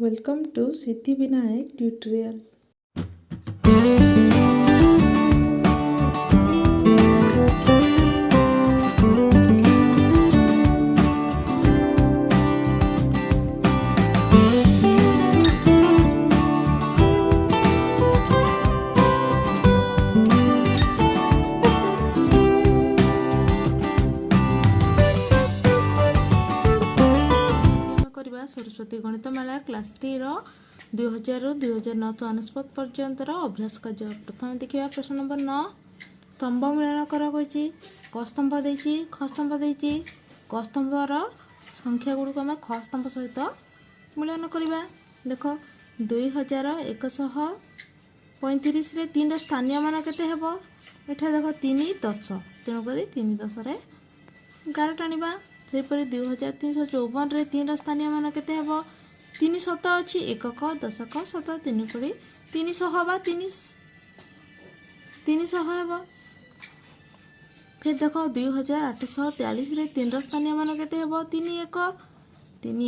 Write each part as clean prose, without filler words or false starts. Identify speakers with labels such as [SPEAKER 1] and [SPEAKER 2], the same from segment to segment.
[SPEAKER 1] Welcome to Siddhi Vinayak tutorial. Saraswati Ganitmala class 3 रो 2000 रु 2009 अनस्पत पर्यंतर अभ्यास कार्य। प्रथम देखिए प्रश्न नंबर 9 स्तंभ मिलन कर कही क स्तंभ देती ख स्तंभ देती क स्तंभर संख्या गुड़िक आम ख स्तंभ सहित मिलन करवा। देख 2135 रे 3 स्थानीय मान केते हेबो एठा देख 3 10 तेणुक 3 10 रे 11 टाणीबा। सेपरी 2354 रे 3 स्थानीय मान केते हेबो 3 7 अछि 1 क 10 क 7 3 कोड़ी 300 बा 300 हेबो। फिर देखो 2843 रे 3 स्थानीय मान केते हेबो 3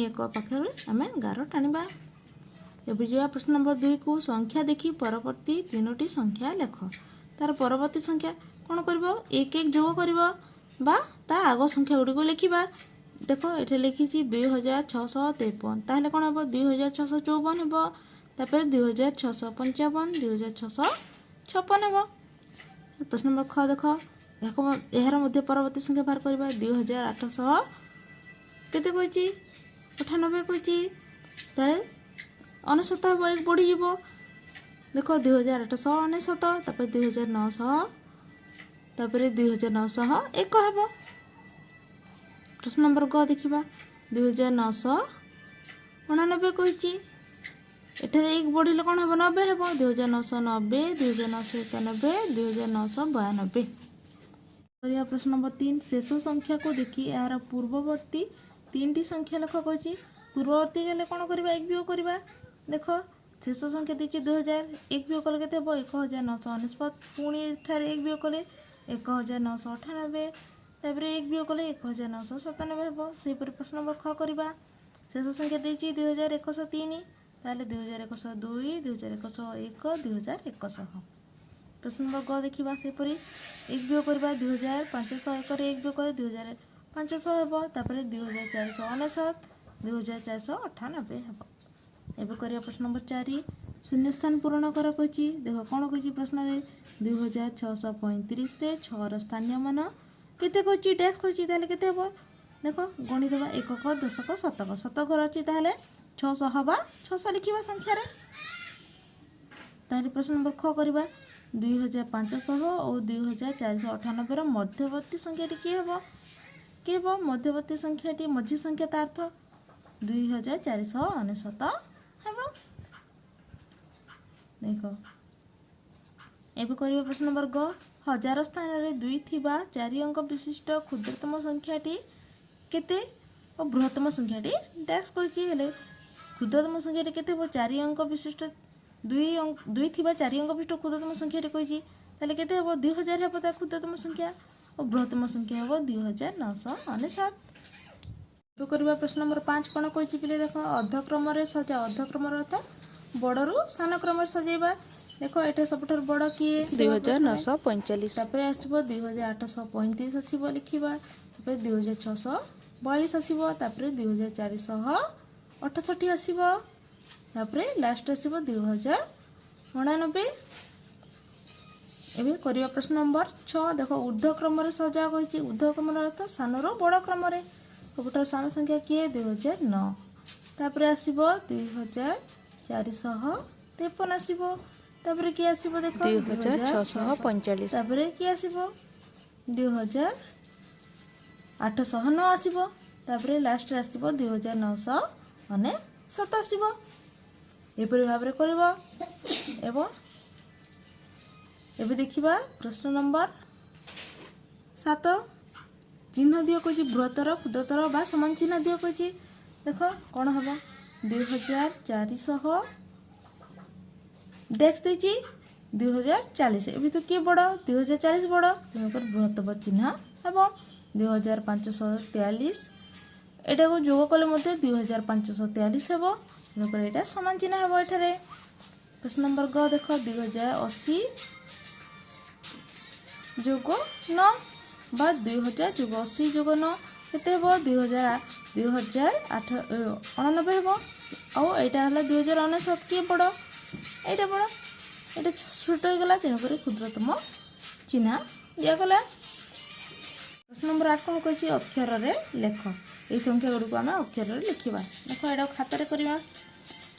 [SPEAKER 1] 1 पाखर आमे 11 टाणीबा। एबे जो प्रश्न नंबर 2 को संख्या देखि परवर्ती तीनोटी संख्या लेख। तार परवर्ती संख्या कोन करबो 1 1 जोग करबो बा ता आगो संख्या गुड़ी को लिखा। देखो ये लिखी 2653 ताहले कौन हम 2654 हम तापर 2655 2656 हम। प्रश्न नंबर ख देख यार मध्य परवर्ती संख्या बाहर करवा 2800 केते कही 98 कही 99 हम एक बढ़ी जीव। देख 2899 तापर 2900 तापर 2900 एक हम। प्रश्न नंबर ग देखा 2999 कही एठारे एक बढ़ले कौन हम 90 हम 2990 2991 2992। प्रश्न नंबर 3 शेष संख्या को देखी यार पूर्ववर्ती 3टी संख्या लेख कही पूर्ववर्ती गले कौन करवा एक वियोग करवा। देख शेष संख्या देखिए 2000 एक वियोग कले केते हेबो 1999 पुणी एठारे एक वियोग कले 1998 तापर एक वियोग कले 1997 हेबो। सेपरि प्रश्न नंबर ख करवा शेष संख्या देछि 2103 ताले 2102 2101 2100। प्रश्न नंबर ग देखिबा सेपरि एक वियोग करवा 2501 रे एक वियोग कले 2500 हेबो तापर 2499 2498 हेबो। एबे करिया प्रश्न नंबर 4 शून्य स्थान पूरण कर कही। देखो कौन कही प्रश्न रे 2635 रे 6 स्थानीय मान केते कही डैश कही ताले केते हेबो देखो गणि देबा 1 क 10 क 7 क 7 घर अछि ताले 600 हबा 600 लिखिबा संख्या रे। ताले प्रश्न नंबर ख करबा 2500 और 2498 रो मध्यवर्ती संख्याटी की हेबो मध्यवर्ती संख्याटी मझी संख्या तार अर्थ 2499 हेबो। देखो एबे करबा प्रश्न नंबर ग हजार स्थान रे 2 थिबा 4 अंक विशिष्ट क्षुद्रतम संख्याटी केते और बृहत्तम संख्याटी डैश कहिछि हेले क्षुद्रतम संख्याटी केते हो 4 अंक विशिष्ट 2 थिबा 4 अंक विशिष्ट क्षुद्रतम संख्याटी कहिछि ताले केते हेबो 2000 हेबो ता क्षुद्रतम संख्या और बृहत्तम संख्या हेबो 2999। तो करबा प्रश्न नंबर 5 कोन कहिछि पिले देखो अर्धक्रम रे सजा अर्धक्रम अर्थ बड़रू सान क्रम सजेबा। देखो एटा सबठार बड़ किए 2945 तापर आसीबो 2835 आसीबो लिखिबा तापर 2642 आसीबो तापर 2468 आसीबो तापर लास्ट आसीबो 2099। एबे करिया प्रश्न नंबर 6 देखो ऊर्ध्वक्रम रे सजा कहिछि ऊर्ध्वक्रम अर्थ सान रो बड़ क्रम रे सबठार सान संख्या किए 2009 तापर आसीबो 2453 आसीबो तापर की आसीबो देखो 2645 तापर की आसीबो 2809 आसीबो तापर लास्ट आसीबो 2997 आसीबो। एपरि भाबरे करबो एबे देखिबा प्रश्न नंबर 7 चिन्ह दियो कछि बृहत्तर क्षुद्रतर बा समान चिन्ह दियो कछि। देखो कोन हबो 2400 डेक्स देछि 2040 एबे तो के बड़ 2040 बड़ तेणुकर बृहत्तम चिन्ह हेबो 2543 एटा को जोग कले 2543 हेबो तेणुकर यहाँ सामान चिन्ह हम एठारे। प्रश्न नंबर ग देख 2080 जोग 9 बा 2000 जोग 80 जोग 9 केते हेबो 2089 हेबो। आउ एटा हला 2099 किए बड़ एटा बड़ एटा छोट हो गला तेणुकर क्षुद्रतम चिन्ह दिगला। प्रश्न नंबर 8 कौन कही अक्षर रे लेख ये संख्या गुड़िक आम अक्षर लिखा देख यहाँ खाता करवा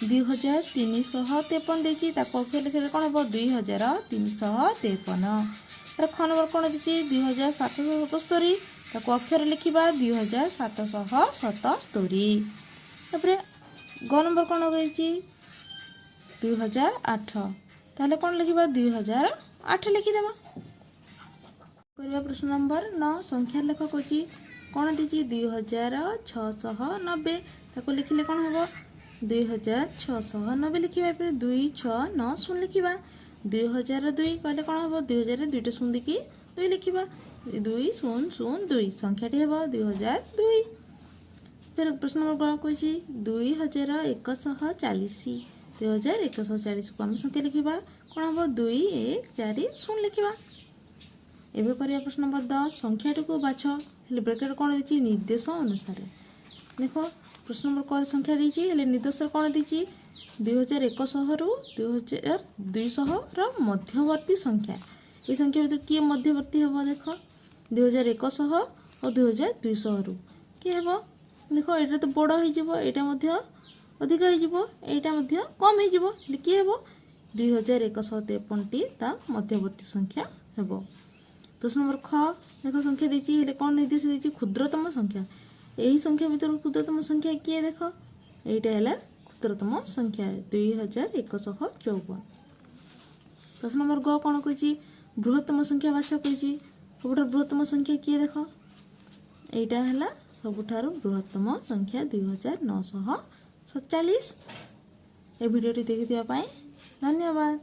[SPEAKER 1] 2353 देती अक्षर लिखे कौन हम 2353 तार ख नंबर कौन देती 2777 अक्षर लिखा 2777 तापर ग नंबर कौन कही 2008 ताहले कौन लिखा 2008 लिखिदेव करवा। प्रश्न नंबर 9 संख्या लेख कौची कौन देती 2690 ताको लिखिले कौन हम 2690 लिखा 2690 लिखा 2002 कहले कौन हम 2002 शून्य देखिए 2 लिखा 2002 संख्याटी हम 2002। फिर प्रश्न नंबर कौन कही 2140 2140 को आम संख्या लिखा कौन हम 2140 लिखा। एवं करवा प्रश्न नंबर 10 संख्याटी को बाछ ब्रैकेट कौन देती निर्देश अनुसार देख प्रश्न नंबर क संख्या देती निर्देश कौन देती 2100 रु 2200 मध्यवर्ती संख्या ये संख्या भर किए मध्यवर्ती हम देख 2100 और 2200 रु किए हम देख यहाँ तो बड़ हो अधिक हो कम हो किए हम 2153 ता मध्यवर्ती संख्या हेब। प्रश्न नंबर ख देख संख्या देती कौन निर्देश देती क्षुद्रतम संख्या यही संख्या भर क्षुद्रतम संख्या किए देख यहाँ है क्षुद्रतम संख्या 2154। प्रश्न नंबर ग कौन कही बृहत्तम संख्या बाछ कही सबुठ बृहत्तम संख्या किए देख यहाँ है सबुठार बृहत्तम संख्या 2947। ए वीडियो देखि धन्यवाद।